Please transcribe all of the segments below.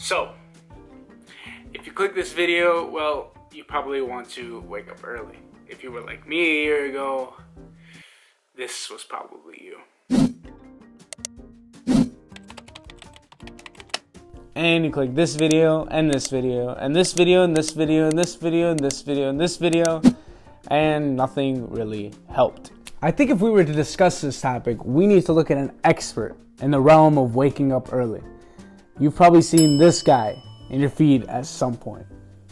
So, if you click this video, well, you probably want to wake up early. If you were like me a year ago, this was probably you. And you click this video, and this video, and this video, and this video, and this video, and this video, and this video, and nothing really helped. I think if we were to discuss this topic, we need to look at an expert in the realm of waking up early. You've probably seen this guy in your feed at some point.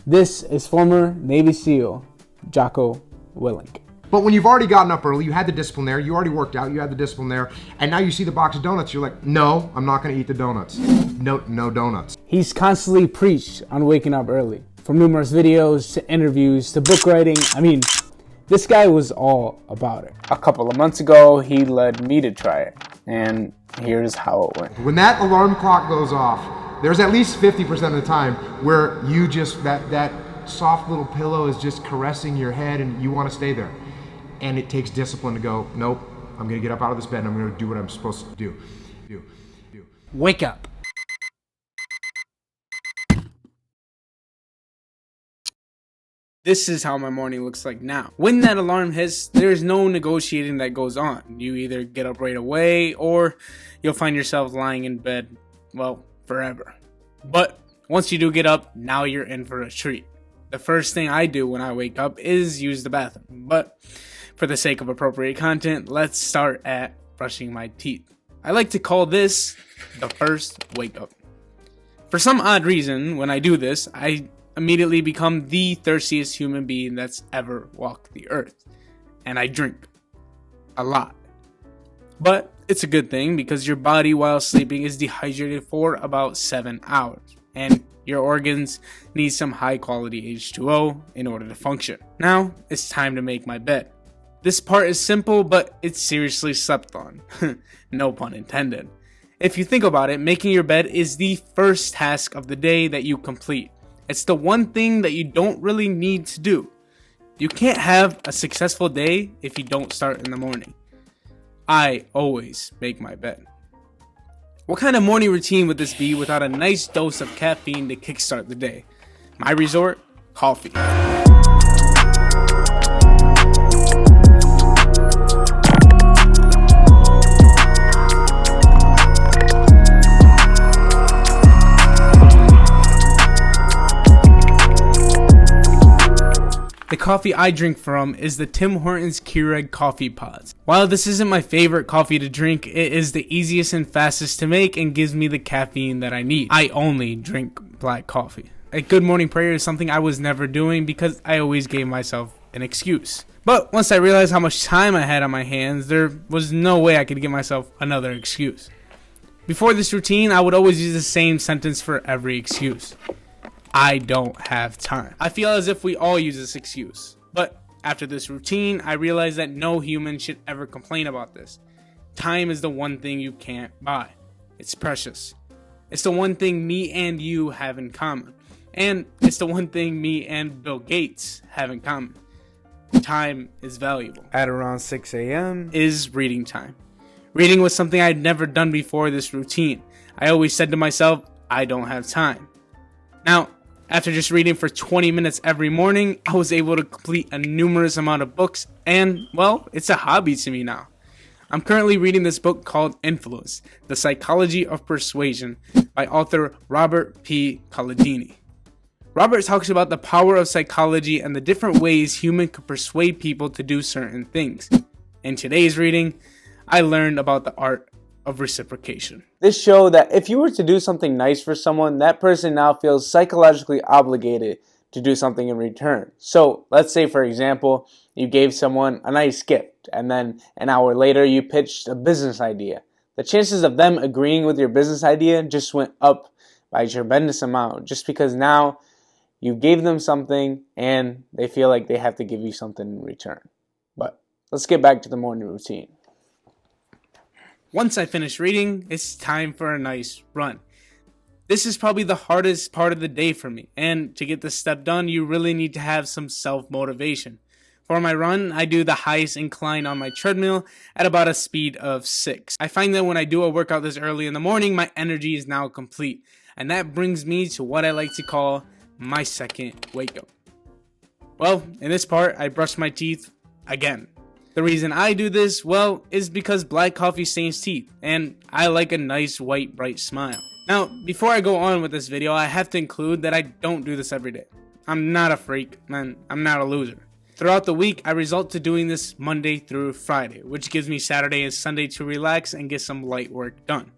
This is former Navy SEAL Jocko Willink. But when you've already gotten up early, you had the discipline there, you already worked out, you had the discipline there, and now you see the box of donuts, you're like, no, I'm not gonna eat the donuts. No donuts. He's constantly preached on waking up early. From numerous videos, to interviews, to book writing. I mean, this guy was all about it. A couple of months ago, he led me to try it, and here's how it went. When that alarm clock goes off, there's at least 50% of the time where you just, that soft little pillow is just caressing your head and you wanna stay there. And it takes discipline to go, nope, I'm gonna get up out of this bed and I'm gonna do what I'm supposed to do. Wake up. This is how my morning looks like now. When that alarm hits, there's no negotiating that goes on. You either get up right away or you'll find yourself lying in bed, well, forever. But once you do get up, now you're in for a treat. The first thing I do when I wake up is use the bathroom. But for the sake of appropriate content, let's start at brushing my teeth. I like to call this the first wake up. For some odd reason, when I do this, I immediately become the thirstiest human being that's ever walked the earth. And I drink. A lot. But it's a good thing because your body while sleeping is dehydrated for about 7 hours. And your organs need some high quality H2O in order to function. Now, it's time to make my bed. This part is simple, but it's seriously slept on. No pun intended. If you think about it, making your bed is the first task of the day that you complete. It's the one thing that you don't really need to do. You can't have a successful day if you don't start in the morning. I always make my bed. What kind of morning routine would this be without a nice dose of caffeine to kickstart the day? My resort? Coffee. The coffee I drink from is the Tim Hortons Keurig coffee pods. While this isn't my favorite coffee to drink, it is the easiest and fastest to make and gives me the caffeine that I need. I only drink black coffee. A good morning prayer is something I was never doing because I always gave myself an excuse. But once I realized how much time I had on my hands, there was no way I could give myself another excuse. Before this routine, I would always use the same sentence for every excuse. I don't have time. I feel as if we all use this excuse. But after this routine, I realized that no human should ever complain about this. Time is the one thing you can't buy. It's precious. It's the one thing me and you have in common. And it's the one thing me and Bill Gates have in common. Time is valuable. At around 6 a.m. is reading time. Reading was something I had never done before this routine. I always said to myself, I don't have time. Now, after just reading for 20 minutes every morning, I was able to complete a numerous amount of books, and, well, it's a hobby to me now. I'm currently reading this book called Influence, The Psychology of Persuasion, by author Robert P. Cialdini. Robert talks about the power of psychology and the different ways humans can persuade people to do certain things. In today's reading, I learned about the art of reciprocation. This showed that if you were to do something nice for someone, that person now feels psychologically obligated to do something in return. So let's say, for example, you gave someone a nice gift and then an hour later you pitched a business idea. The chances of them agreeing with your business idea just went up by a tremendous amount just because now you gave them something and they feel like they have to give you something in return. But let's get back to the morning routine. Once I finish reading, it's time for a nice run. This is probably the hardest part of the day for me, and to get this step done, you really need to have some self-motivation. For my run, I do the highest incline on my treadmill at about a speed of 6. I find that when I do a workout this early in the morning, my energy is now complete. And that brings me to what I like to call my second wake up. Well, in this part, I brush my teeth again. The reason I do this, well, is because black coffee stains teeth, and I like a nice white bright smile. Now, before I go on with this video, I have to include that I don't do this every day. I'm not a freak, man. I'm not a loser. Throughout the week, I resort to doing this Monday through Friday, which gives me Saturday and Sunday to relax and get some light work done.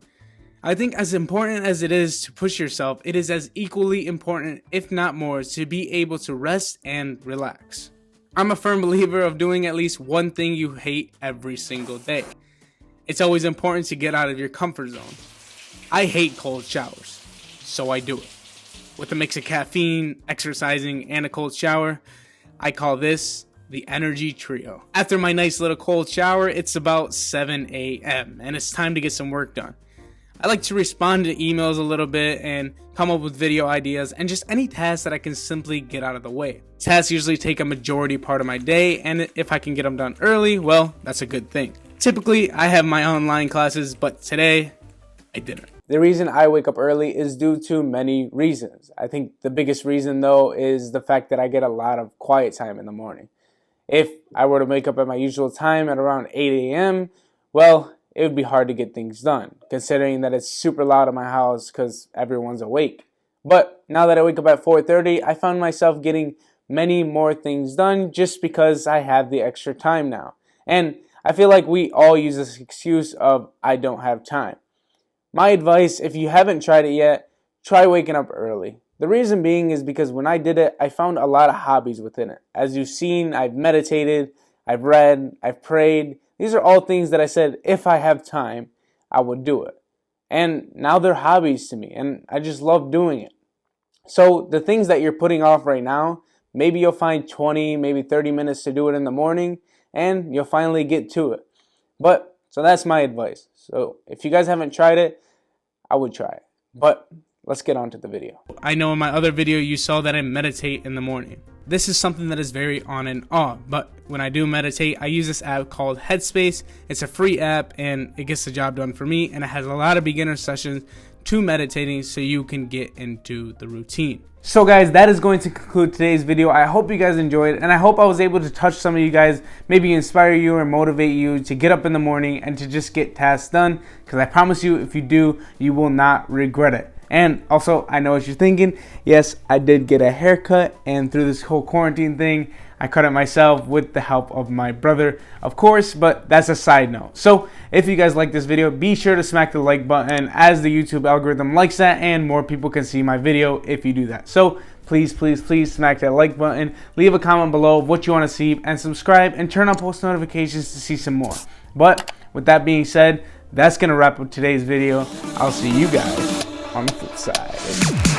I think as important as it is to push yourself, it is as equally important, if not more, to be able to rest and relax. I'm a firm believer of doing at least one thing you hate every single day. It's always important to get out of your comfort zone. I hate cold showers, so I do it. With a mix of caffeine, exercising, and a cold shower, I call this the energy trio. After my nice little cold shower, it's about 7 a.m. and it's time to get some work done. I like to respond to emails a little bit and come up with video ideas and just any tasks that I can simply get out of the way. Tasks usually take a majority part of my day, and if I can get them done early, well, that's a good thing. Typically, I have my online classes, but today, I didn't. The reason I wake up early is due to many reasons. I think the biggest reason, though, is the fact that I get a lot of quiet time in the morning. If I were to wake up at my usual time at around 8 a.m., well, it would be hard to get things done, considering that it's super loud in my house because everyone's awake. But now that I wake up at 4:30, I found myself getting many more things done just because I have the extra time now. And I feel like we all use this excuse of, I don't have time. My advice, if you haven't tried it yet, try waking up early. The reason being is because when I did it, I found a lot of hobbies within it. As you've seen, I've meditated, I've read, I've prayed. These are all things that I said, if I have time, I would do it. And now they're hobbies to me, and I just love doing it. So the things that you're putting off right now, maybe you'll find 20, maybe 30 minutes to do it in the morning, and you'll finally get to it. So that's my advice. So if you guys haven't tried it, I would try it. But let's get on to the video. I know in my other video you saw that I meditate in the morning. This is something that is very on and off, but when I do meditate, I use this app called Headspace. It's a free app and it gets the job done for me, and it has a lot of beginner sessions to meditating so you can get into the routine. So guys, that is going to conclude today's video. I hope you guys enjoyed, and I hope I was able to touch some of you guys, maybe inspire you or motivate you to get up in the morning and to just get tasks done, because I promise you, if you do, you will not regret it. And also, I know what you're thinking. Yes, I did get a haircut, and through this whole quarantine thing, I cut it myself with the help of my brother, of course, but that's a side note. So if you guys like this video, be sure to smack the like button, as the YouTube algorithm likes that and more people can see my video if you do that. So please, please, please smack that like button, leave a comment below of what you want to see, and subscribe and turn on post notifications to see some more. But with that being said, that's going to wrap up today's video. I'll see you guys on the flip side.